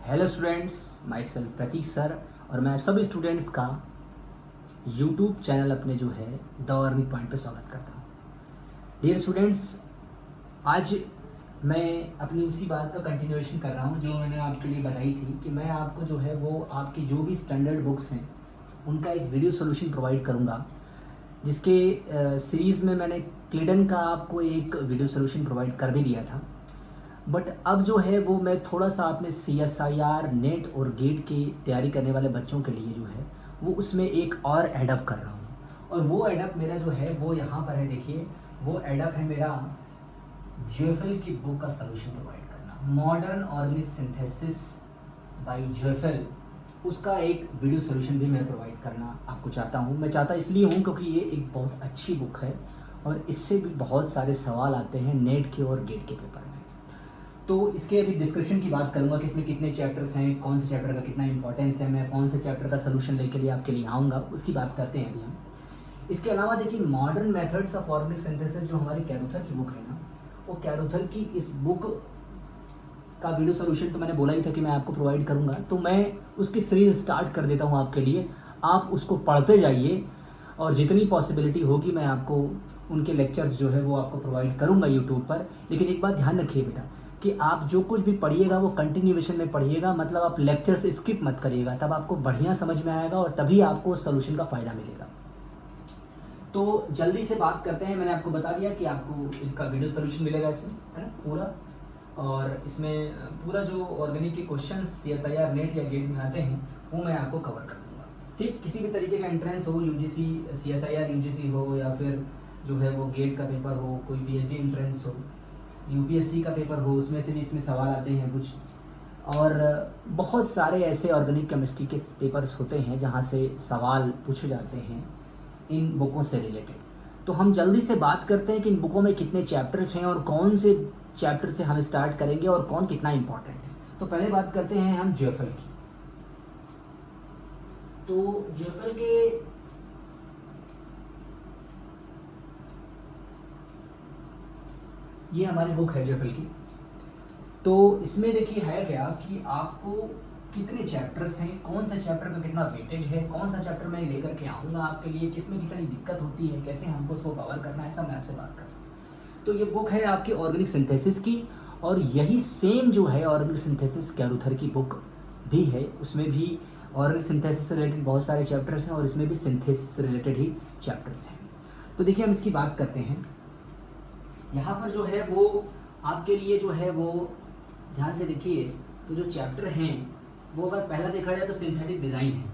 Hello students, myself Prateek sir और मैं सभी स्टूडेंट्स का यूट्यूब चैनल अपने जो है द अर्निंग पॉइंट पे स्वागत करता हूँ। डियर स्टूडेंट्स, आज मैं अपनी उसी बात का कंटिन्यूएशन कर रहा हूँ जो मैंने आपके लिए बताई थी कि मैं आपको जो है वो आपकी जो भी स्टैंडर्ड बुक्स हैं उनका एक वीडियो सोल्यूशन प्रोवाइड करूँगा, जिसके सीरीज़ में मैंने क्लिडन का आपको एक वीडियो सोल्यूशन प्रोवाइड कर भी दिया था। बट अब जो है वो मैं थोड़ा सा अपने CSIR नेट और गेट की तैयारी करने वाले बच्चों के लिए जो है वो उसमें एक और एडअप कर रहा हूँ। और वो एडअप मेरा जो है वो यहाँ पर है, देखिए वो एडअप है मेरा ज्वेफल की बुक का सलूशन प्रोवाइड करना, मॉडर्न ऑर्गेनिक सिंथेसिस बाय ज्वेफल। उसका एक वीडियो सोल्यूशन भी मैं प्रोवाइड करना आपको चाहता हूँ। मैं चाहता इसलिए हूँ क्योंकि ये एक बहुत अच्छी बुक है और इससे भी बहुत सारे सवाल आते हैं नेट के और गेट के पेपर में। तो इसके अभी डिस्क्रिप्शन की बात करूँगा कि इसमें कितने चैप्टर्स हैं, कौन से चैप्टर का कितना इंपॉर्टेंस है, मैं कौन से चैप्टर का सलूशन लेके लिए आपके लिए आऊँगा, उसकी बात करते हैं अभी हम। इसके अलावा देखिए modern methods of organic synthesis जो हमारी कैरुथर की बुक है ना, वो कैरुथर की इस बुक का वीडियो सोल्यूशन तो मैंने बोला ही था कि मैं आपको प्रोवाइड करूँगा, तो मैं उसकी सीरीज़ स्टार्ट कर देता हूँ आपके लिए। आप उसको पढ़ते जाइए और जितनी पॉसिबिलिटी होगी मैं आपको उनके लेक्चर्स जो है वो आपको प्रोवाइड करूँगा यूट्यूब पर। लेकिन एक बात ध्यान रखिए बेटा कि आप जो कुछ भी पढ़िएगा वो कंटिन्यूएशन में पढ़िएगा, मतलब आप लेक्चर से स्किप मत करिएगा, तब आपको बढ़िया समझ में आएगा और तभी आपको सोल्यूशन का फ़ायदा मिलेगा। तो जल्दी से बात करते हैं। मैंने आपको बता दिया कि आपको इसका वीडियो सोल्यूशन मिलेगा इसमें, है ना, पूरा। और इसमें पूरा जो ऑर्गेनिक के क्वेश्चंस CSIR नेट या गेट में आते हैं वो मैं आपको कवर कर दूँगा। ठीक, किसी भी तरीके का एंट्रेंस हो, UGC CSIR UGC हो या फिर जो है वो गेट का पेपर हो, कोई PhD एंट्रेंस हो, UPSC का पेपर हो, उसमें से भी इसमें सवाल आते हैं कुछ। और बहुत सारे ऐसे ऑर्गेनिक केमिस्ट्री के पेपर्स होते हैं जहाँ से सवाल पूछे जाते हैं इन बुकों से रिलेटेड। तो हम जल्दी से बात करते हैं कि इन बुकों में कितने चैप्टर्स हैं और कौन से चैप्टर से हम स्टार्ट करेंगे और कौन कितना इम्पॉर्टेंट है। तो पहले बात करते हैं हम ज्वेफल की। तो ज्वेफल के ये हमारी बुक है ज्वेफल की। तो इसमें देखिए है क्या कि आपको कितने चैप्टर्स हैं, कौन सा चैप्टर का कितना वेटेज है, कौन सा चैप्टर मैं लेकर के आऊँगा आपके लिए, किसमें कितनी दिक्कत होती है, कैसे हमको उसको कवर करना है, सब मैं आपसे बात करता हूँ। तो ये बुक है आपकी ऑर्गेनिक सिंथेसिस की और यही सेम जो है ऑर्गेनिक सिंथेसिस कैरुथर की बुक भी है। उसमें भी ऑर्गेनिक सिंथेसिस से रिलेटेड बहुत सारे चैप्टर्स हैं और इसमें भी सिंथेसिस से रिलेटेड ही चैप्टर्स हैं। तो देखिए हम इसकी बात करते हैं। यहाँ पर जो है वो आपके लिए जो है वो ध्यान से देखिए, तो जो चैप्टर हैं वो अगर पहला देखा जाए तो सिंथेटिक डिज़ाइन है।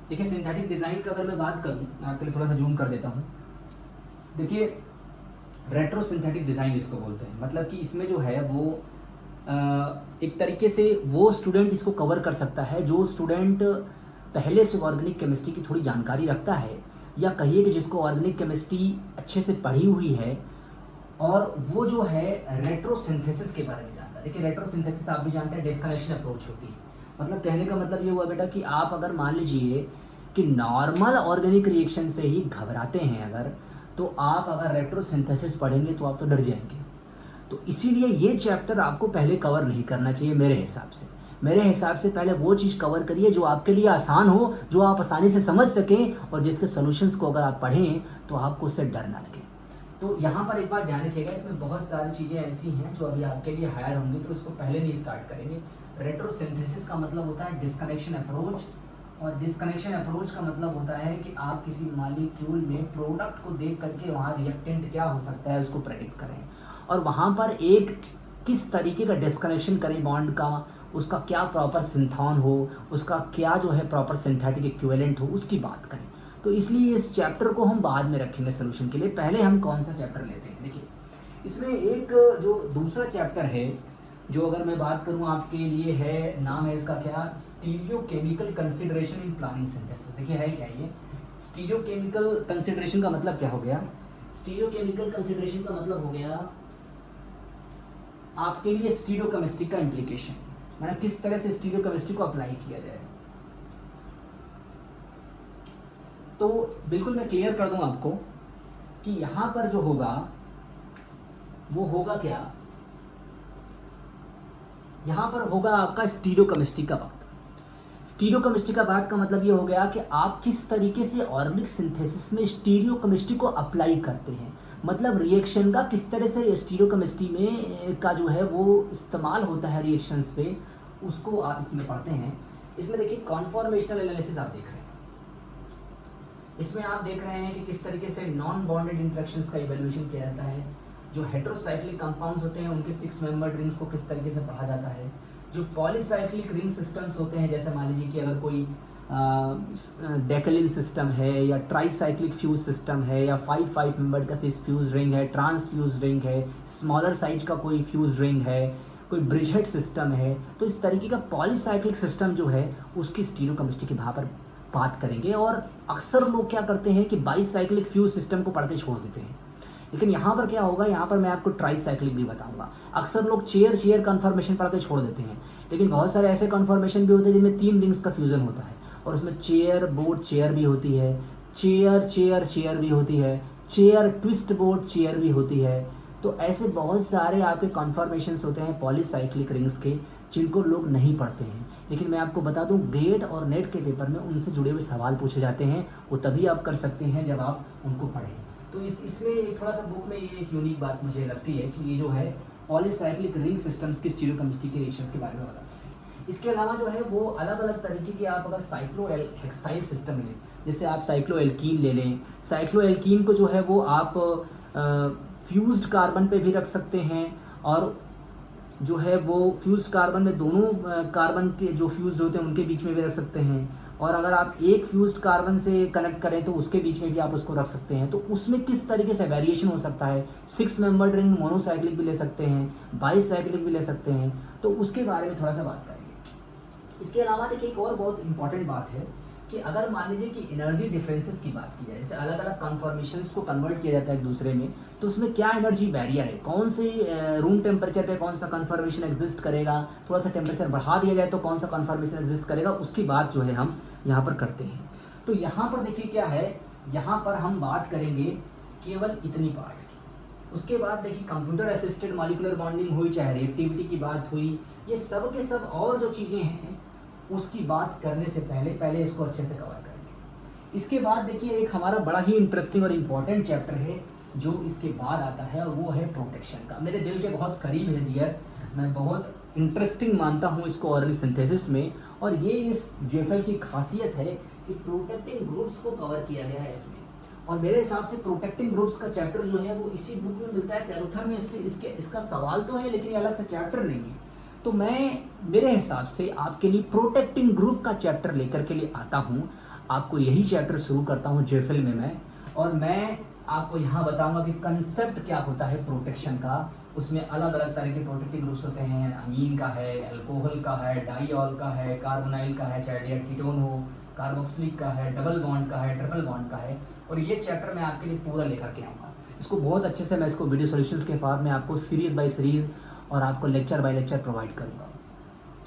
देखिए सिंथेटिक डिज़ाइन का अगर मैं बात करूँ, मैं आपके लिए थोड़ा सा जूम कर देता हूँ। देखिए रेट्रो सिंथेटिक डिज़ाइन इसको बोलते हैं, मतलब कि इसमें जो है वो एक तरीके से वो स्टूडेंट इसको कवर कर सकता है जो स्टूडेंट पहले से ऑर्गेनिक केमिस्ट्री की थोड़ी जानकारी रखता है, या कहिए कि जिसको ऑर्गेनिक केमिस्ट्री अच्छे से पढ़ी हुई है और वो जो है रेट्रो सिंथेसिस के बारे में जानता है। देखिए रेट्रो सिंथेसिस आप भी जानते हैं डिस्कनेक्शन अप्रोच होती है। मतलब कहने का मतलब ये हुआ बेटा कि आप अगर मान लीजिए कि नॉर्मल ऑर्गेनिक रिएक्शन से ही घबराते हैं अगर, तो आप अगर रेट्रो सिंथेसिस पढ़ेंगे तो आप तो डर जाएंगे। तो इसीलिए ये चैप्टर आपको पहले कवर नहीं करना चाहिए मेरे हिसाब से। मेरे हिसाब से पहले वो चीज़ कवर करिए जो आपके लिए आसान हो, जो आप आसानी से समझ सकें और जिसके सॉल्यूशंस को अगर आप पढ़ें तो आपको उससे डर ना लगे। तो यहाँ पर एक बात ध्यान रखिएगा, इसमें बहुत सारी चीज़ें ऐसी हैं जो अभी आपके लिए हायर होंगी, तो इसको पहले नहीं स्टार्ट करेंगे। रेट्रो सिंथेसिस का मतलब होता है डिस्कनेक्शन अप्रोच, और डिस्कनेक्शन अप्रोच का मतलब होता है कि आप किसी मॉलिक्यूल में प्रोडक्ट को देख करके वहाँ रिएक्टेंट क्या हो सकता है उसको प्रेडिक्ट करें, और वहाँ पर एक किस तरीके का डिस्कनेक्शन करें बॉन्ड का, उसका क्या प्रॉपर सिंथॉन हो, उसका क्या जो है प्रॉपर सिंथेटिक इक्विवेलेंट हो, उसकी बात करें। तो इसलिए इस चैप्टर को हम बाद में रखेंगे सोल्यूशन के लिए। पहले हम कौन सा चैप्टर लेते हैं, देखिए इसमें एक जो दूसरा चैप्टर है जो अगर मैं बात करूं आपके लिए है, नाम है इसका क्या, stereochemical consideration in planning synthesis. देखिए है क्या ये स्टीरियोकेमिकल कंसिडरेशन का मतलब क्या हो गया। स्टीरियोकेमिकल कंसिडरेशन का मतलब हो गया आपके लिए स्टीरियोकेमिस्ट्री का इम्प्लीकेशन, मतलब किस तरह से स्टीरियोकेमिस्ट्री को अप्लाई किया जाए। तो बिल्कुल मैं क्लियर कर दूं आपको कि यहाँ पर जो होगा वो होगा क्या, यहाँ पर होगा आपका स्टीरियोकेमिस्ट्री का बात। स्टीरियोकेमिस्ट्री का बात का मतलब ये हो गया कि आप किस तरीके से ऑर्गेनिक सिंथेसिस में स्टीरियोकेमिस्ट्री को अप्लाई करते हैं, मतलब रिएक्शन का किस तरह से स्टीरियोकेमिस्ट्री में का जो है वो इस्तेमाल होता है रिएक्शंस पे, उसको आप इसमें पढ़ते हैं। इसमें देखिए कॉन्फॉर्मेशनल एनालिसिस आप देख रहे हैं, इसमें आप देख रहे हैं कि किस तरीके से नॉन बॉन्डेड इंटरेक्शंस का इवैल्यूएशन किया जाता है, जो हेटेरोसाइक्लिक कंपाउंड्स होते हैं उनके 6 मेंबर्ड रिंग्स को किस तरीके से पढ़ा जाता है, जो पॉलीसाइक्लिक रिंग सिस्टम्स होते हैं, जैसे मान लीजिए कि अगर कोई डेकलिन सिस्टम है या ट्राईसाइक्लिक फ्यूज सिस्टम है या 5 मेंबर्ड का सिस फ्यूज रिंग है, ट्रांस फ्यूज रिंग है, स्मॉलर साइज का कोई फ्यूज रिंग है, कोई ब्रिजहेड सिस्टम है, तो इस तरीके का पॉलीसाइक्लिक सिस्टम जो है उसकी स्टीरियोकेमिस्ट्री के वहाँ पर बात करेंगे। और अक्सर लोग क्या करते हैं कि बाईसाइक्लिक फ्यूज सिस्टम को पढ़ते छोड़ देते हैं, लेकिन यहाँ पर क्या होगा, यहाँ पर मैं आपको ट्राईसाइक्लिक भी बताऊंगा। अक्सर लोग चेयर कन्फर्मेशन पढ़ते छोड़ देते हैं, लेकिन बहुत सारे ऐसे कन्फर्मेशन भी होते हैं जिनमें 3 रिंग्स का फ्यूज़न होता है और उसमें चेयर बोर्ड चेयर भी होती है, चेयर भी होती है, चेयर ट्विस्ट बोर्ड चेयर भी होती है। तो ऐसे बहुत सारे आपके कन्फर्मेशंस होते हैं पॉलीसाइक्लिक रिंग्स के, जिनको लोग नहीं पढ़ते हैं। लेकिन मैं आपको बता दूं, गेट और नेट के पेपर में उनसे जुड़े हुए सवाल पूछे जाते हैं, वो तभी आप कर सकते हैं जब आप उनको पढ़ें। तो इसमें थोड़ा सा बुक में ये एक यूनिक बात मुझे लगती है कि ये जो है पॉलीसाइक्लिक रिंग सिस्टम्स की स्टीरियोकेमिस्ट्री के रिएक्शंस के बारे में बताता है। इसके अलावा जो है वो अलग अलग तरीके की आप अगर साइक्लोहेक्साइल सिस्टम लें, जैसे आप साइक्लोएल्कीन ले लें, साइक्लोएल्कीन को जो है वो आप फ्यूज्ड कार्बन पे भी रख सकते हैं, और जो है वो फ्यूज्ड कार्बन में दोनों कार्बन के जो फ्यूज होते हैं उनके बीच में भी रख सकते हैं, और अगर आप एक फ्यूज्ड कार्बन से कनेक्ट करें तो उसके बीच में भी आप उसको रख सकते हैं। तो उसमें किस तरीके से वेरिएशन हो सकता है, 6 मेंबर्ड रिंग मोनोसाइक्लिक भी ले सकते हैं, बाईसाइक्लिक भी ले सकते हैं, तो उसके बारे में थोड़ा सा बात करेंगे। इसके अलावा देखिए एक और बहुत इंपॉर्टेंट बात है कि अगर मान लीजिए कि एनर्जी डिफरेंसेस की बात की जाए, जैसे अलग अलग कन्फॉर्मेशंस को कन्वर्ट किया जाता है एक दूसरे में, तो उसमें क्या एनर्जी बैरियर है, कौन से रूम टेम्परेचर पे कौन सा कन्फॉर्मेशन एग्जिस्ट करेगा, थोड़ा सा टेम्परेचर बढ़ा दिया जाए तो कौन सा कन्फॉर्मेशन एग्जिस्ट करेगा, उसकी बात जो है हम यहाँ पर करते हैं। तो यहाँ पर देखिए क्या है, यहाँ पर हम बात करेंगे केवल इतनी पार्ट की। उसके बाद देखिए कंप्यूटर असिस्टेड मॉलिक्यूलर बॉन्डिंग हुई, चाहे रिएक्टिविटी की बात हुई, ये सब के सब और जो चीज़ें हैं उसकी बात करने से पहले इसको अच्छे से कवर करेंगे। इसके बाद देखिए एक हमारा बड़ा ही इंटरेस्टिंग और इम्पॉर्टेंट चैप्टर है जो इसके बाद आता है, और वो है प्रोटेक्शन का। मेरे दिल के बहुत करीब है डियर, मैं बहुत इंटरेस्टिंग मानता हूँ इसको ऑर्गेनिक सिंथेसिस में, और ये इस जेफएल की खासियत है कि प्रोटेक्टिंग ग्रुप्स को कवर किया गया है इसमें। और मेरे हिसाब से प्रोटेक्टिंग ग्रुप्स का चैप्टर जो है वो इसी बुक में मिलता है, कैरोथर में। इसका सवाल तो है लेकिन ये अलग से चैप्टर नहीं है। तो मैं मेरे हिसाब से आपके लिए प्रोटेक्टिंग ग्रुप का चैप्टर लेकर के लिए आता हूँ, आपको यही चैप्टर शुरू करता हूँ जेफएल में मैं, और मैं आपको यहाँ बताऊंगा कि कंसेप्ट क्या होता है प्रोटेक्शन का। उसमें अलग अलग तरह के प्रोटेक्टिव ग्रुप्स होते हैं, अमीन का है, अल्कोहल का है, डाईऑल का है, कार्बोनाइल का है, चाहे कीटोन हो, कार्बोक्सिलिक का है, डबल बॉन्ड का है, ट्रिपल बॉन्ड का है। और ये चैप्टर मैं आपके लिए पूरा लेकर के आऊँगा, इसको बहुत अच्छे से मैं इसको वीडियो सॉल्यूशंस के फॉर्म में आपको सीरीज़ बाय सीरीज़ और आपको लेक्चर बाय लेक्चर प्रोवाइड करूँगा।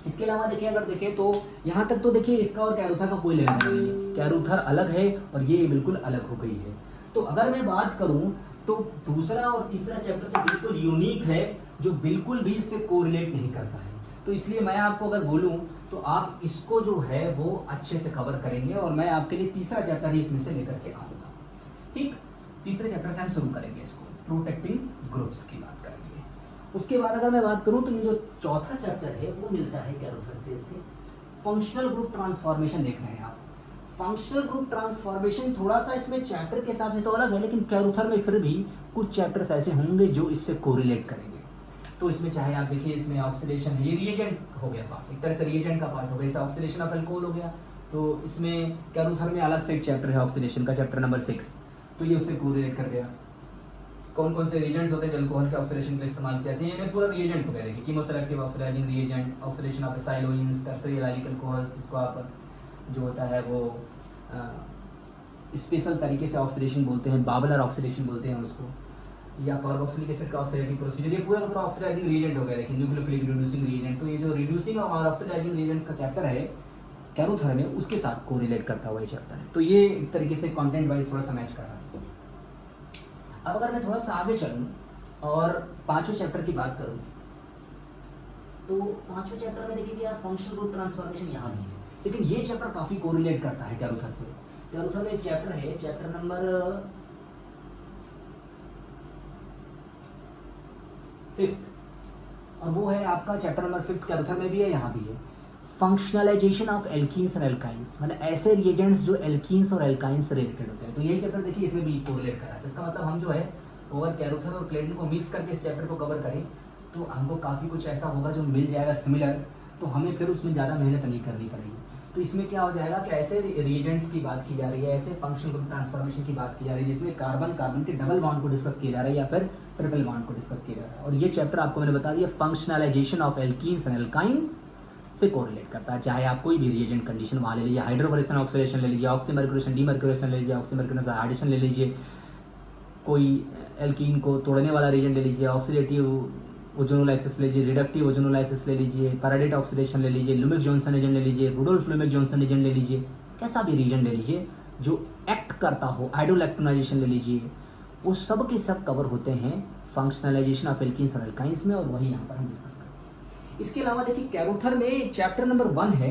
इसके अलावा देखिए अगर देखें तो यहाँ तक तो देखिए इसका और कैरोथर का कोई लेना नहीं है, कैरोथर अलग है और ये बिल्कुल अलग हो गई है। तो अगर मैं बात करूँ तो दूसरा और तीसरा चैप्टर तो बिल्कुल यूनिक है, जो बिल्कुल भी इससे कोरिलेट नहीं करता है। तो इसलिए मैं आपको अगर बोलूँ तो आप इसको जो है वो अच्छे से कवर करेंगे, और मैं आपके लिए तीसरा चैप्टर ही इसमें से लेकर के आऊँगा। ठीक, तीसरे चैप्टर से हम शुरू करेंगे इसको, प्रोटेक्टिंग ग्रुप्स की बात करेंगे। उसके बाद अगर मैं बात करूँ तो ये जो चौथा चैप्टर है वो मिलता है कैरोथर से, इससे फंक्शनल ग्रुप ट्रांसफॉर्मेशन देख रहे हैं आप। फंक्शनल ग्रुप ट्रांसफॉर्मेशन थोड़ा सा इसमें चैप्टर के हिसाब से तो अलग है, लेकिन कैरोथर में फिर भी कुछ चैप्टर्स ऐसे होंगे जो इससे कोरिलेट करेंगे। तो इसमें चाहे आप देखिए इसमें ऑक्सीडेशन है, ये रिएजेंट हो गया पार्ट, एक तरह से रिएजेंट का पार्ट हो गया, जैसे ऑक्सीडेशन ऑफ अल्कोहल हो गया। तो इसमें कैरोथर में अलग से एक चैप्टर है ऑक्सीडेशन का, चैप्टर नंबर 6, तो ये उससे कोरिलेट कर गया। कौन कौन से रिएजेंट्स होते हैं जो अल्कोहल के ऑक्सीडेशन के इस्तेमाल किए जाते हैं, यानी पूरा रिएजेंट हो गया। देखिए chemoselective oxidizing reagent, oxidation of acyloins, tertiary allylic alcohols, जिसको आप जो होता है वो स्पेशल तरीके से ऑक्सीडेशन बोलते हैं, बाबलर ऑक्सीडेशन बोलते हैं उसको, या कार्बोक्सिलिक एसिड का ऑक्सीडेटिव प्रोसीजर, ये पूरा का पूरा ऑक्सीडाइजिंग रिएजेंट हो गया। लेकिन न्यूक्लियोफिलिक रिड्यूसिंग रिएजेंट, तो ये जो रिड्यूसिंग और ऑक्सीडाइजिंग रिएजेंट्स का चैप्टर है कैरोथर में, उसके साथ कोरिलेट करता हुआ ये चैप्टर है। तो ये एक तरीके से कंटेंट वाइज थोड़ा सा मैच कर रहा है। अब अगर मैं थोड़ा सा आगे चलूँ और पाँचवें चैप्टर की बात करूँ, तो पांचवें चैप्टर में देखिए यार फंक्शनल ग्रुप ट्रांसफॉर्मेशन यहाँ भी है, लेकिन ये चैप्टर काफ़ी कोरिलेट करता है कैरुथर से। कैरुथर में एक चैप्टर है, चैप्टर नंबर 5, और वो है आपका चैप्टर नंबर 5 कैरुथर में भी है, यहाँ भी है, फंक्शनलाइजेशन ऑफ एल्कीन्स एंड एल्काइंस, मतलब ऐसे रिएजेंट्स जो एल्कीन्स और एल्काइंस से रिलेटेड होते हैं। तो ये चैप्टर देखिए इसमें भी कोरिलेट करा है। तो इसका मतलब हम जो है ओवर कैरुथर और क्लेटन को मिक्स करके इस चैप्टर को कवर करें तो हमको काफ़ी कुछ ऐसा होगा जो मिल जाएगा सिमिलर, तो हमें फिर उसमें ज़्यादा मेहनत नहीं करनी पड़ेगी। तो इसमें क्या हो जाएगा कि ऐसे रिएजेंट्स की बात की जा रही है, ऐसे फंक्शनल ग्रुप ट्रांसफॉर्मेशन की बात की जा रही है जिसमें कार्बन कार्बन के डबल बॉन्ड को डिस्कस किया जा रहा है या फिर ट्रिपल बॉन्ड को डिस्कस किया जा रहा है। और ये चैप्टर आपको मैंने बता दिया फंक्शनलाइजेशन ऑफ एल्कीन्स एंड एल्काइंस से कोरिलेट करता है। चाहे आप कोई भी रिएजेंट कंडीशन वहाँ ले लीजिए, हाइड्रोक्लोरेशन ऑक्सीडेशन ले लीजिए, ऑक्सीमर्क्यूरेशन डीमर्क्यूरेशन ले लीजिए, ऑक्सीमर्क्यूरेशन एडिशन ले लीजिए, कोई एल्कीन को तोड़ने वाला रिएजेंट ले लीजिए, ऑक्सीडेटिव ओजोनोलाइसिस ले लीजिए, रिडक्टिव ओजोनोलाइसिस ले लीजिए, पैराडाइट ऑक्सीडेशन ले लीजिए, लुमिक जॉनसन एजेंट ले लीजिए, रुडोल्फ लुमिक जॉनसन एजेंट ले लीजिए, कैसा भी रीजन ले लीजिए जो एक्ट करता हो, आइडोलैक्टोनाइजेशन ले लीजिए, वो सब के सब कवर होते हैं फंक्शनलाइजेशन ऑफ एल्कीन्स और एल्काइंस में, और वही यहाँ पर हम डिस्कस करते हैं। इसके अलावा देखिए कैरुथर में चैप्टर नंबर 1 है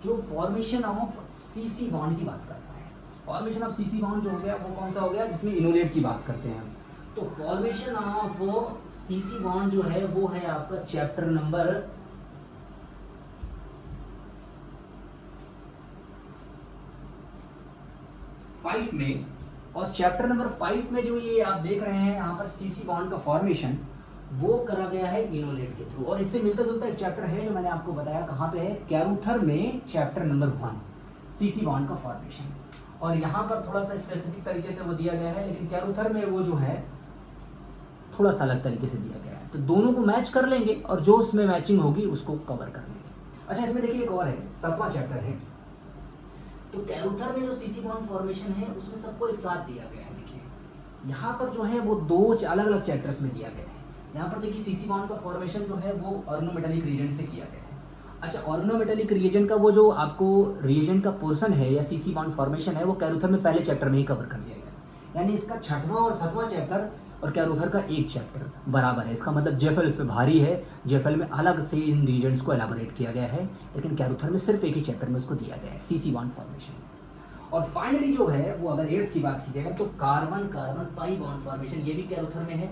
जो फॉर्मेशन ऑफ सीसी बॉन्ड की बात करता है। फॉर्मेशन ऑफ सीसी बॉन्ड जो हो गया वो कौन सा हो गया, जिसमें इनोलेट की बात करते हैं हम। तो फॉर्मेशन ऑफ सीसी बॉन्ड जो है वो है आपका चैप्टर नंबर 5 में, और चैप्टर नंबर 5 में जो ये आप देख रहे हैं यहाँ पर सीसी बॉन्ड का फॉर्मेशन वो करा गया है इनोलेट के थ्रू। और इससे मिलता जुलता एक चैप्टर है जो मैंने आपको बताया कहाँ पे है, कैरुथर में चैप्टर नंबर 1 सीसी बॉन्ड का फॉर्मेशन, और यहाँ पर थोड़ा सा स्पेसिफिक तरीके से वो दिया गया है, लेकिन कैरुथर में वो जो है थोड़ा सा अलग तरीके से दिया गया है। तो दोनों को मैच कर लेंगे और जो उसमें मैचिंग होगी उसको कवर कर लेंगे। अच्छा, इसमें देखिए एक और है, 7वां चैप्टर है। तो कैरुथर में जो सीसी बॉन्ड फॉर्मेशन है उसमें सबको एक साथ दिया गया है। देखिए यहाँ पर जो है वो 2 अलग अलग चैप्टर्स में दिया गया है। यहाँ पर देखिए सीसी बॉन्ड का फॉर्मेशन जो है वो ऑर्गेनोमेटालिक रिएजेंट से किया गया है। अच्छा, ऑर्गेनोमेटालिक रिएजेंट का वो जो आपको रिएजेंट का पोर्शन है या सीसी बॉन्ड फॉर्मेशन है वो कैरुथर में पहले चैप्टर में ही कवर कर दिया गया है। यानी इसका 6वां और 7वां चैप्टर और कैरुथर का एक चैप्टर बराबर है। इसका मतलब जेफएल इस पर भारी है, जेफएल में अलग से इन रिएजेंट्स को एलाबोरेट किया गया है, लेकिन कैरुथर में सिर्फ एक ही चैप्टर में उसको दिया गया है, सीसी बॉन्ड फॉर्मेशन। और फाइनली जो है वो अगर 8th की बात की जाएगा तो carbon carbon pi bond formation, ये भी कैरुथर में है,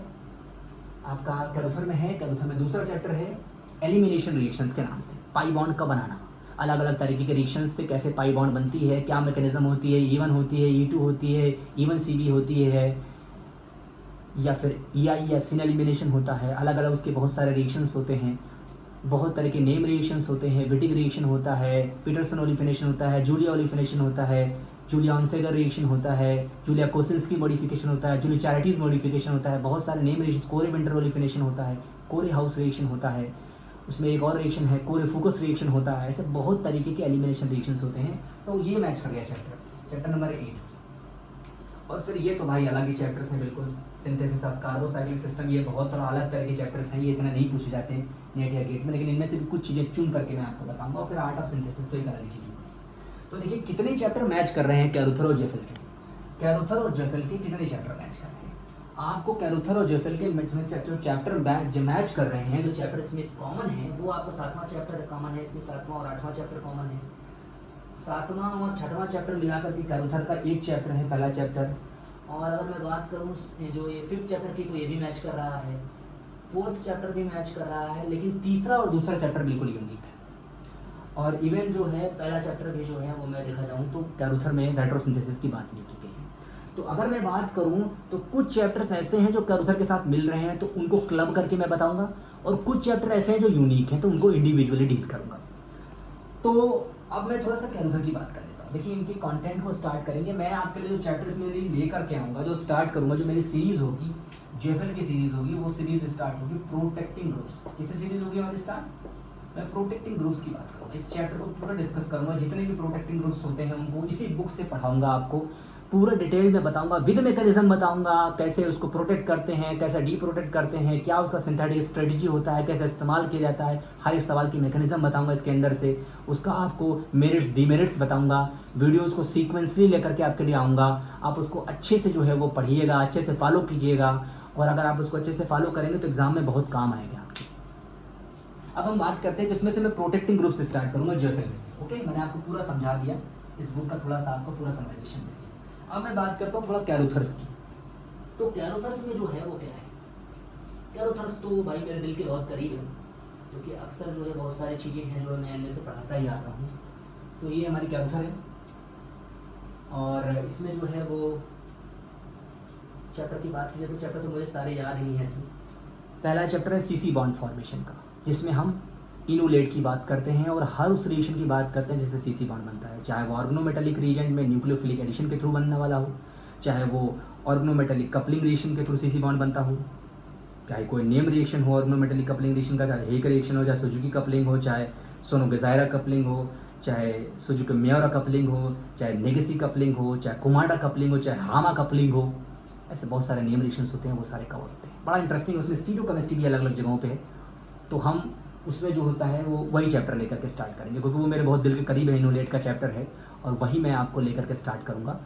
आपका कैरुथर में है। कैरुथर में दूसरा चैप्टर है एलिमिनेशन रिएक्शंस के नाम से, पाई बॉन्ड का बनाना, अलग अलग तरीके के रिएक्शंस से कैसे पाई बॉन्ड बनती है, क्या मैकेनिज्म होती है, E1 होती है, E2 होती है, E1 CB होती है, या फिर EI या सिन एलिमिनेशन होता है। अलग अलग उसके बहुत सारे रिएक्शंस होते हैं, बहुत तरह के नेम रिएक्शंस होते हैं, विटिग रिएक्शन होता है, पीटरसन ओलिफिनेशन होता है, जूलिया ओलिफिनेशन होता है, जूलिया ऑनसेगर रिएक्शन होता है, जूलिया कोसिन्स्की मॉडिफिकेशन होता है, जूलिया चैरिटीज मॉडिफिकेशन होता है, बहुत सारे नेम रिएक्शन, कोरे विंटर ओलिफिनेशन होता है, कोरे हाउस रिएक्शन होता है, उसमें एक और रिएक्शन है कोरे फुकस रिएक्शन होता है। ऐसे बहुत तरीके के एलिमिनेशन रिएक्शंस होते हैं। तो ये मैच कर गया चैप्टर नंबर 8। और फिर ये तो भाई अलग ही चैप्टर्स हैं बिल्कुल, सिंथेसिस ऑफ कार्बोसाइक्लिक सिस्टम, ये बहुत थोड़ा अलग तरह के चैप्टर्स हैं, ये इतना नहीं पूछे जाते हैं नेट या गेट में, लेकिन इनमें से भी कुछ चीज़ें चुन करके मैं आपको बताऊंगा। और फिर आर्ट ऑफ सिंथेसिस तो एक अलग ही चीज़ है। तो देखिए कितने चैप्टर मैच कर रहे हैं कैरुथर और जेफएल के, कैरुथर और जेफएल के कितने चैप्टर मैच कर रहे हैं। आपको कैरुथर और जेफएल के में से जो चैप्टर जो मैच कर रहे हैं, जो चैप्टर इसमें कॉमन है वो आपको 7वां चैप्टर कॉमन है, इसमें 7वां और 8वां चैप्टर कॉमन है। 7वां और 6वां चैप्टर मिलाकर के कैरुथर का एक चैप्टर है, पहला चैप्टर। और अगर मैं बात करूँ जो ये 5th चैप्टर की, तो ये भी मैच कर रहा है, 4th चैप्टर भी मैच कर रहा है, लेकिन तीसरा और दूसरा चैप्टर बिल्कुल यूनिक है। और इवन जो है पहला चैप्टर भी जो है वो मैं देखा जाऊँ तो कैरुथर में रेट्रोसिंथेसिस की बात नहीं की गई है। तो अगर मैं बात करूँ तो कुछ चैप्टर्स ऐसे हैं जो कैरुथर के साथ मिल रहे हैं तो उनको क्लब करके मैं बताऊँगा, और कुछ चैप्टर ऐसे हैं जो यूनिक हैं तो उनको इंडिविजुअली डील करूँगा। तो अब मैं थोड़ा सा कैरुथर की बात कर लेता हूँ। देखिए इनके कंटेंट को स्टार्ट करेंगे। मैं आपके लिए जो चैप्टर्स मेरे लेकर के आऊँगा, जो स्टार्ट करूँगा, जो मेरी सीरीज़ होगी, जेफएल की सीरीज़ होगी, वो सीरीज़ स्टार्ट होगी प्रोटेक्टिंग ग्रुप्स। किससे सीरीज़ होगी हमारी स्टार्ट? मैं प्रोटेक्टिंग ग्रुप्स की बात करूँगा। इस चैप्टर को पूरा डिस्कस करूँगा, जितने भी प्रोटेक्टिंग ग्रुप्स होते हैं उनको इसी बुक से पढ़ाऊँगा, आपको पूरा डिटेल में बताऊँगा, विद मैकेनिज्म बताऊँगा, कैसे उसको प्रोटेक्ट करते हैं, कैसे डी प्रोटेक्ट करते हैं, क्या उसका सिंथेटिक स्ट्रेटजी होता है, कैसे इस्तेमाल किया जाता है, हर एक सवाल की मैकेनिज्म बताऊँगा इसके अंदर से, उसका आपको मेरिट्स डीमेरिट्स बताऊँगा, वीडियोज़ को सीक्वेंसली लेकर के आपके लिए आऊँगा। आप उसको अच्छे से जो है वो पढ़िएगा, अच्छे से फॉलो कीजिएगा, और अगर आप उसको अच्छे से फॉलो करेंगे तो एग्ज़ाम में बहुत काम आएगा आपके। अब हम बात करते हैं, तो इसमें से मैं प्रोटेक्टिंग ग्रुप से स्टार्ट करूँगा, जेफेल में से। ओके, मैंने आपको पूरा समझा दिया, इस बुक का थोड़ा सा आपको पूरा समराइजेशन दे दिया। अब मैं बात करता हूँ थोड़ा कैरोथर्स की। तो कैरोथर्स में जो है वो क्या है, कैरोथर्स तो भाई मेरे दिल के बहुत करीब है, क्योंकि अक्सर जो है बहुत सारी चीज़ें हैं जो मैं इनमें से पढ़ाता ही आता हूँ। तो ये हमारी कैरोथर है, और इसमें जो है वो चैप्टर की बात की जाए तो चैप्टर तो मुझे सारे याद ही हैं। इसमें पहला चैप्टर है सीसी बॉन्ड फॉर्मेशन का, जिसमें हम इनोलेट की बात करते हैं और हर उस रिएक्शन की बात करते हैं जिससे सीसी बॉन्ड बनता है, चाहे वो ऑर्गेनोमेटेलिक रिएजेंट में न्यूक्लियोफिलिक एडिशन के थ्रू बनने वाला हो, चाहे वो ऑर्गेनोमेटेलिक कपलिंग रिएक्शन के थ्रू सीसी बॉन्ड बनता हो, चाहे कोई नेम रिएक्शन हो ऑर्गेनोमेटेलिक कपलिंग रिएक्शन का, चाहे हेक रिएक्शन हो, चाहे सुजुकी कपलिंग हो, चाहे सोनो-गेजायरा कपलिंग हो, चाहे सुजुकी मियारा कपलिंग हो, चाहे नेगेसी कपलिंग हो, चाहे कुमाडा कपलिंग हो, चाहे हामा कपलिंग हो, ऐसे बहुत सारे नेम रिएक्शंस होते हैं, वो सारे कवर होते हैं। बड़ा इंटरेस्टिंग, उसमें स्टीरियोकेमिस्ट्री भी अलग अलग जगहों पे है। तो हम उसमें जो होता है वो वही चैप्टर लेकर के स्टार्ट करेंगे, क्योंकि वो मेरे बहुत दिल के करीब है, इनोलेट का चैप्टर है, और वही मैं आपको लेकर के स्टार्ट करूँगा।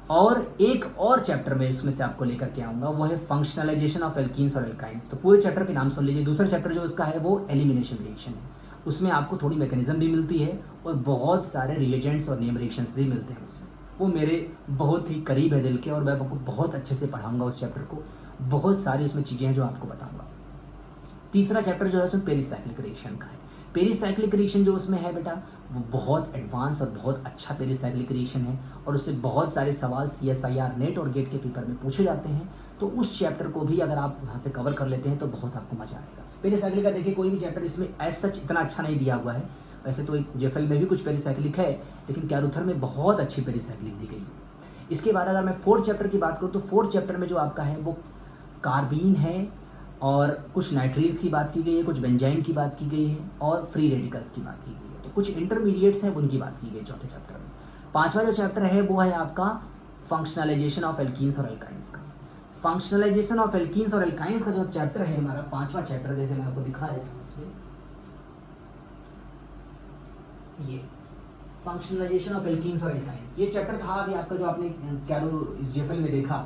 और एक और चैप्टर में इसमें से आपको लेकर के आऊँगा, वो है फंक्शनलाइजेशन ऑफ एल्कीन्स और एल्काइंस। तो पूरे चैप्टर के नाम सुन लीजिए। दूसरा चैप्टर जो इसका है वो एलिमिनेशन रिएक्शन है, उसमें आपको थोड़ी मैकेनिज्म भी मिलती है और बहुत सारे रिएजेंट्स और नेम रिएक्शंस भी मिलते हैं उसमें। वो मेरे बहुत ही करीब है दिल के, और मैं आपको बहुत अच्छे से पढ़ाऊँगा उस चैप्टर को। बहुत सारी उसमें चीज़ें हैं जो आपको बताऊँगा। तीसरा चैप्टर जो है उसमें पेरिसाइक्लिक रिएक्शन का है। पेरिसाइक्लिक रिएक्शन जो उसमें है बेटा, वो बहुत एडवांस और बहुत अच्छा पेरिसाइक्लिक रिएक्शन है, और उससे बहुत सारे सवाल CSIR नेट और गेट के पेपर में पूछे जाते हैं। तो उस चैप्टर को भी अगर आप यहाँ से कवर कर लेते हैं तो बहुत आपको मजा आएगा। पेरिसाइक्लिक का देखिए कोई भी चैप्टर इसमें एज सच इतना अच्छा नहीं दिया हुआ है। वैसे तो एक जेफेल में भी कुछ पेरिसाइक्लिक है, लेकिन कैरोथर में बहुत अच्छी पेरिसाइक्लिक दी गई है। इसके बाद अगर मैं फोर्थ चैप्टर की बात करूँ तो फोर्थ चैप्टर में जो आपका है वो कार्बीन है, और कुछ नाइट्रीज की बात की गई है, कुछ बेंजाइन की बात की गई है, और फ्री रेडिकल्स की बात की गई है। तो कुछ इंटरमीडिएट्स हैं उनकी बात की गई चौथे चैप्टर में। पांचवा जो चैप्टर है वो है आपका फंक्शनलाइजेशन ऑफ एल्कीन्स और एल्काइंस का। फंक्शनलाइजेशन ऑफ एल्कीन्स और एल्काइंस का जो चैप्टर है हमारा पांचवा चैप्टर, जैसे मैं आपको दिखा देता हूँ इसमें, ये फंक्शनलाइजेशन ऑफ एल्कीन्स और एल्काइंस ये चैप्टर था अभी आपका, जो आपने कैरो इस जेफेल में देखा।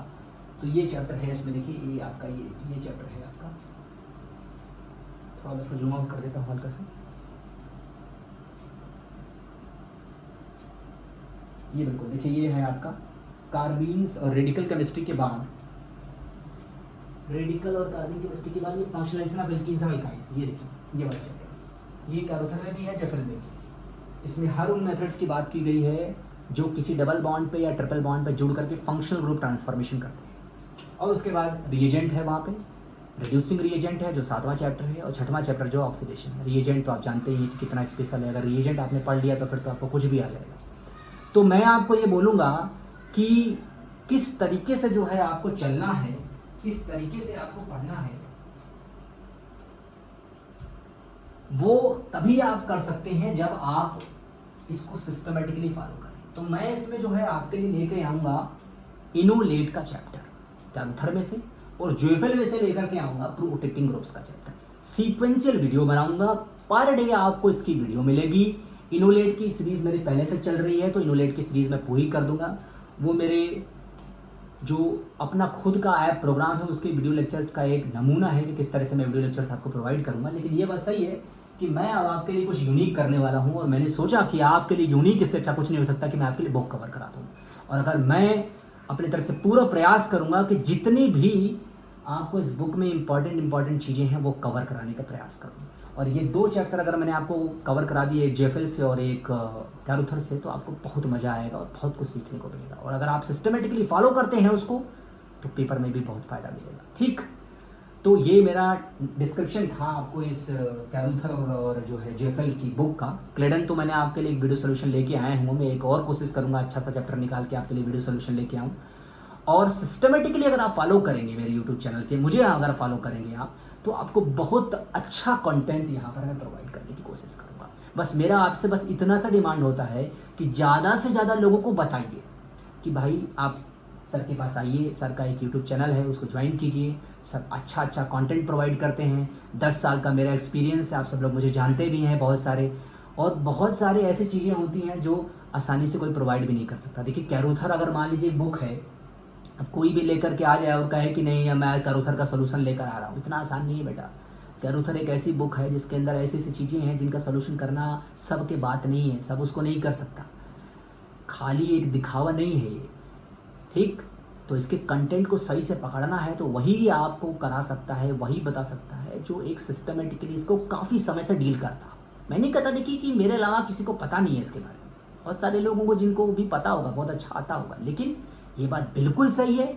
तो ये चैप्टर है, इसमें देखिए ये आपका ये चैप्टर है आपका। थोड़ा मैं इसको जूम आउट कर देता हूँ हल्का सा। ये बिल्कुल देखिए, ये है आपका कार्बीन्स और रेडिकल केमिस्ट्री के बाद, रेडिकल और कार्बन केमिस्ट्री के बाद ये फंक्शनलाइजेशन ऑफ एल्कीन्स और एल्काइंस। ये देखिए ये वाला चैप्टर, ये कैरोथर में भी है, जेफेल में भी है। इसमें हर उन मेथड्स की बात की गई है जो किसी डबल बॉन्ड पे या ट्रिपल बॉन्ड पे जुड़ करके फंक्शनल ग्रुप ट्रांसफॉर्मेशन करते हैं। और उसके बाद रिएजेंट है, वहाँ पे रिड्यूसिंग रिएजेंट है जो 7वां चैप्टर है, और 6वां चैप्टर जो ऑक्सीडेशन है। रिएजेंट तो आप जानते ही हैं कि कितना स्पेशल है, अगर रिएजेंट आपने पढ़ लिया तो फिर तो आपको कुछ भी आ जाएगा। तो मैं आपको ये बोलूँगा कि किस तरीके से जो है आपको चलना है, किस तरीके से आपको पढ़ना है, वो तभी आप कर सकते हैं जब आप इसको सिस्टमेटिकली फॉलो करें। तो मैं इसमें जो है आपके लिए लेके आऊँगा इनोलेट का चैप्टर कैरोथर में से, और जेफेल में से लेकर के आऊँगा प्रोटेक्टिंग ग्रुप्स का चैप्टर। सीक्वेंशियल वीडियो बनाऊँगा, पर डे आपको इसकी वीडियो मिलेगी। इनोलेट की सीरीज़ मेरी पहले से चल रही है, तो इनोलेट की सीरीज़ मैं पूरी कर दूँगा। वो मेरे जो अपना खुद का ऐप प्रोग्राम है उसके वीडियो लेक्चर्स का एक नमूना है कि किस तरह से मैं वीडियो लेक्चर्स आपको प्रोवाइड करूँगा। लेकिन ये बात सही है कि मैं अब आपके लिए कुछ यूनिक करने वाला हूँ, और मैंने सोचा कि आपके लिए यूनिक इससे अच्छा कुछ नहीं हो सकता कि मैं आपके लिए बुक कवर करा दूँ। और अगर मैं अपनी तरफ से पूरा प्रयास करूँगा कि जितनी भी आपको इस बुक में इंपॉर्टेंट चीज़ें हैं वो कवर कराने का प्रयास करूँ। और ये 2 चैप्टर अगर मैंने आपको कवर करा दिए, एक जेफेल से और एक कैरोथर से, तो आपको बहुत मज़ा आएगा और बहुत कुछ सीखने को मिलेगा। और अगर आप सिस्टमेटिकली फॉलो करते हैं उसको तो पेपर में भी बहुत फ़ायदा मिलेगा। ठीक, तो ये मेरा डिस्क्रिप्शन था आपको इस कैरोथर और जो है जेफेल की बुक का। क्लेडन तो मैंने आपके लिए एक वीडियो सोल्यूशन लेके आया हूँ, मैं एक और कोशिश करूँगा अच्छा सा चैप्टर निकाल के आपके लिए वीडियो सोल्यूशन लेके आऊँ। और सिस्टमेटिकली अगर आप फॉलो करेंगे मेरे यूट्यूब चैनल के, मुझे अगर फॉलो करेंगे आप, तो आपको बहुत अच्छा कंटेंट यहाँ पर मैं प्रोवाइड करने की कोशिश करूँगा। बस मेरा आपसे बस इतना सा डिमांड होता है कि ज़्यादा से ज़्यादा लोगों को बताइए कि भाई आप सर के पास आइए, सर का एक यूट्यूब चैनल है उसको ज्वाइन कीजिए, सर अच्छा कंटेंट प्रोवाइड करते हैं। 10 साल का मेरा एक्सपीरियंस है, आप सब लोग मुझे जानते भी हैं बहुत सारे, और बहुत सारे ऐसी चीज़ें होती हैं जो आसानी से कोई प्रोवाइड भी नहीं कर सकता। देखिए कैरोथर अगर मान लीजिए बुक है, अब कोई भी लेकर के आ जाए और कहे कि नहीं मैं कैरोथर का सोल्यूशन लेकर आ रहा हूँ, इतना आसान नहीं है बेटा। कैरुथर एक ऐसी बुक है जिसके अंदर ऐसी ऐसी चीज़ें हैं जिनका सोल्यूशन करना सबके बात नहीं है, सब उसको नहीं कर सकता, खाली एक दिखावा नहीं है ये, ठीक। तो इसके कंटेंट को सही से पकड़ना है तो वही आपको करा सकता है, वही बता सकता है जो एक सिस्टमेटिकली इसको काफ़ी समय से डील करता। मैं नहीं कहता देखिए कि मेरे अलावा किसी को पता नहीं है इसके बारे में, बहुत सारे लोगों को जिनको भी पता होगा, बहुत अच्छा आता होगा, लेकिन ये बात बिल्कुल सही है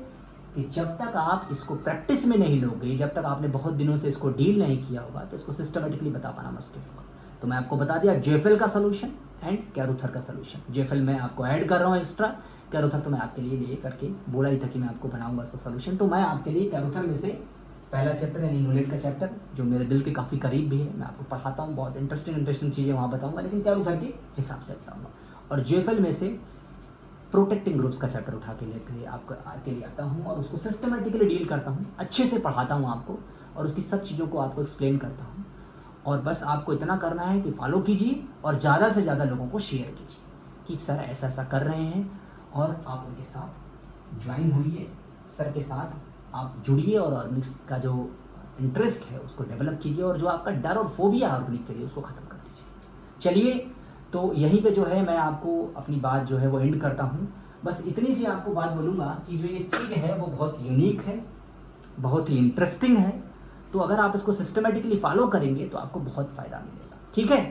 कि जब तक आप इसको प्रैक्टिस में नहीं लोगे, जब तक आपने बहुत दिनों से इसको डील नहीं किया होगा, तो इसको सिस्टमेटिकली बता पाना मुश्किल होगा। तो मैं आपको बता दिया जेफेल का सोल्यूशन एंड कैरुथर का सोल्यूशन। जेफेल मैं आपको ऐड कर रहा हूँ एक्स्ट्रा, कैरुथर तो मैं आपके लिए ले करके बोला ही था कि मैं आपको बनाऊंगा इसका सोल्यूशन। तो मैं आपके लिए कैरुथर में से पहला चैप्टर यानी इनुलेट का चैप्टर जो मेरे दिल के काफ़ी करीब भी है, मैं आपको पढ़ाता हूँ, बहुत इंटरेस्टिंग चीज़ें वहाँ बताऊँगा, लेकिन कैरुथर के हिसाब से बताऊँगा। और जेफेल में से प्रोटेक्टिंग ग्रुप्स का चैप्टर उठा के लेकर आपको आके ले आता हूँ और उसको सिस्टमेटिकली डील करता हूँ, अच्छे से पढ़ाता हूँ आपको और उसकी सब चीज़ों को आपको एक्सप्लेन करता हूँ। और बस आपको इतना करना है कि फॉलो कीजिए और ज़्यादा से ज़्यादा लोगों को शेयर कीजिए कि सर ऐसा ऐसा कर रहे हैं, और आप उनके साथ ज्वाइन होइए, सर के साथ आप जुड़िए और ऑर्गेनिक्स का जो इंटरेस्ट है उसको डेवलप कीजिए, और जो आपका डर और फोबिया है ऑर्गेनिक के लिए उसको ख़त्म कर दीजिए। चलिए, तो यहीं पे जो है मैं आपको अपनी बात जो है वो एंड करता हूँ। बस इतनी सी आपको बात बोलूँगा कि जो ये चीज़ है वो बहुत यूनिक है, बहुत ही इंटरेस्टिंग है, तो अगर आप इसको सिस्टमेटिकली फॉलो करेंगे तो आपको बहुत फ़ायदा मिलेगा, ठीक है।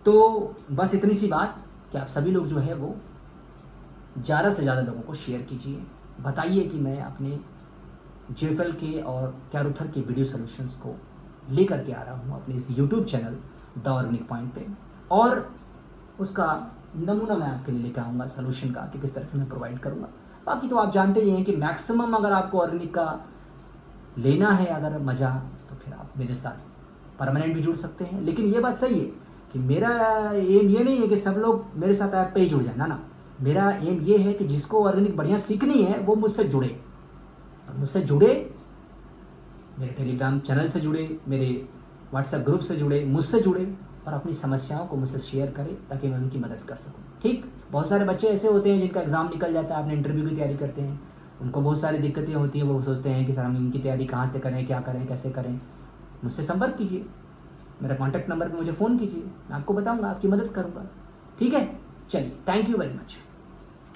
तो बस इतनी सी बात कि आप सभी लोग जो है वो ज़्यादा से ज़्यादा लोगों को शेयर कीजिए, बताइए कि मैं अपने जेफेल के और कैरुथर के वीडियो सॉल्यूशंस को लेकर के आ रहा हूँ अपने इस YouTube channel the organic point पे, और उसका नमूना मैं आपके लिए लेकर आऊँगा सोल्यूशन का कि किस तरह से मैं प्रोवाइड करूँगा। बाकी तो आप जानते ही हैं कि मैक्सिमम अगर आपको ऑर्गेनिक का लेना है अगर मज़ा, तो फिर आप मेरे साथ परमानेंट भी जुड़ सकते हैं। लेकिन ये बात सही है कि मेरा एम ये नहीं है कि सब लोग मेरे साथ ऐप पे ही जुड़ जाए, ना, मेरा एम ये है कि जिसको ऑर्गेनिक बढ़िया सीखनी है वो मुझसे जुड़े, और मुझसे जुड़े, मेरे टेलीग्राम चैनल से जुड़े, मेरे व्हाट्सएप ग्रुप से जुड़े, मुझसे जुड़े और अपनी समस्याओं को मुझसे शेयर करें ताकि मैं उनकी मदद कर सकूं, ठीक। बहुत सारे बच्चे ऐसे होते हैं जिनका एग्ज़ाम निकल जाता है, अपने इंटरव्यू की तैयारी करते हैं, उनको बहुत सारी दिक्कतें होती हैं, वो सोचते हैं कि सर हम इनकी तैयारी कहाँ से करें, क्या करें, कैसे करें। मुझसे संपर्क कीजिए, मेरा कॉन्टैक्ट नंबर पर मुझे फ़ोन कीजिए, मैं आपको बताऊँगा, आपकी मदद करूँगा, ठीक है। चलिए, थैंक यू वेरी मच।